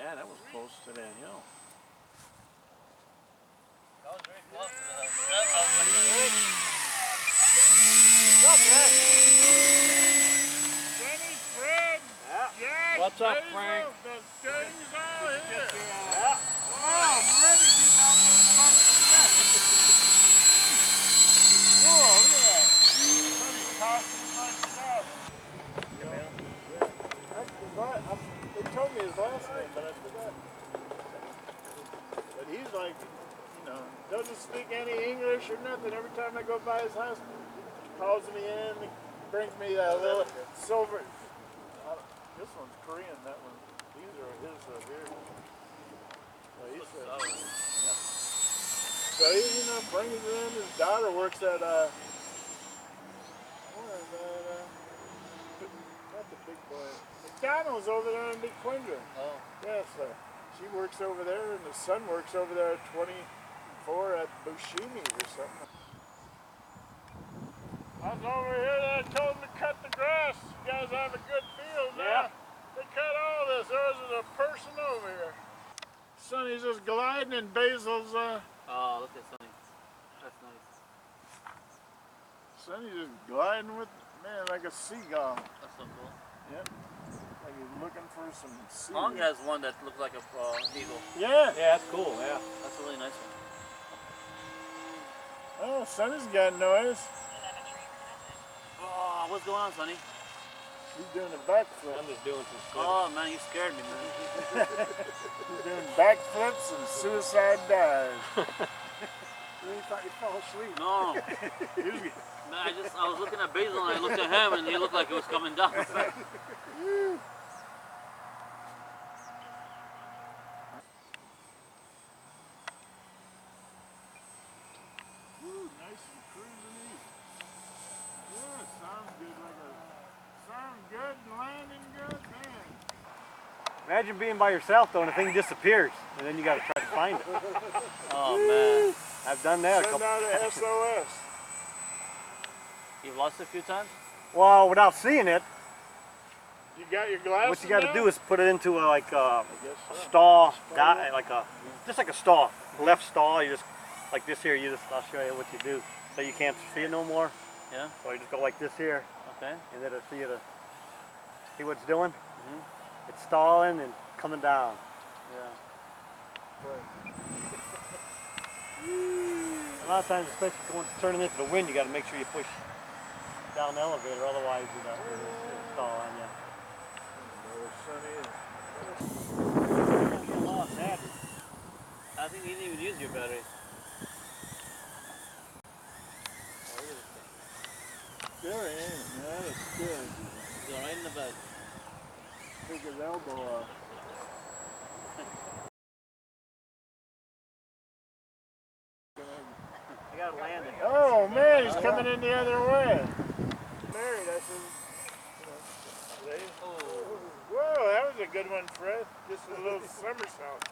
Yeah, that was close to that hill. That was very close to the hill. What's up, man? Jenny, Fred, Jack, What's up, Basil, Frank? the gang's all here. Yeah. Wow, I'm ready to get down there and punch the neck. Whoa, look at that. Somebody's tossing a bunch of stuff. They told me his last name, but I forgot. But he's like, you know, doesn't speak any English or nothing. Every time I go by his house, he calls me in, he brings me a little silver. This one's Korean, that one. These are his here. So he said, yeah. So he, you know, brings it in. His daughter works at, not the big boy. McDonald's over there in Big Quinger. Oh. Yes, she works over there, and the son works over there at 24 at Bushimi's or something. I was over here and I told them to cut the grass. You guys have a good field now. Yeah. They cut all this. There was a person over here. Sonny's just gliding in Basil's. Oh, look at Sonny. That's nice. Sonny's just gliding with, man, like a seagull. That's so cool. Yep. Like he's looking for some sea. Long has one that looks like a eagle. Yeah. Yeah, that's cool, yeah. That's a really nice one. Oh, Sonny's got noise. Oh, what's going on, Sonny? He's doing a backflip. I'm just doing some stuff. Oh, man, you scared me, man. He's doing backflips and suicide dives. Really thought you fell asleep. No. Man, I was looking at Basil and I looked at him and he looked like he was coming down. Nice and cruising east. Yeah, sounds good. Sounds good, landing good, man. Imagine being by yourself though and the thing disappears and then you gotta try to find it. Oh, man. I've done that a Send couple out a SOS. You've lost it a few times? Well, without seeing it, You got your glasses what you gotta now? do is put it into a I guess a so. stall, just like a stall, left stall. You just like this here. I'll show you what you do. So you can't see it no more. Yeah. So you just go like this here, Okay. and then it'll see what it's doing. It's stalling and coming down. Yeah. A lot of times, especially going turning into the wind, you got to make sure you push down the elevator. Otherwise, it'll stall on you. You lost that. I think you didn't even use your battery. There I am. Yeah, that's good. Go right in the bed. Take his elbow off. I got to land it. Oh man, he's coming in the other way. Married, I said. Oh. Whoa, that was a good one, Fred. Just a little somersault.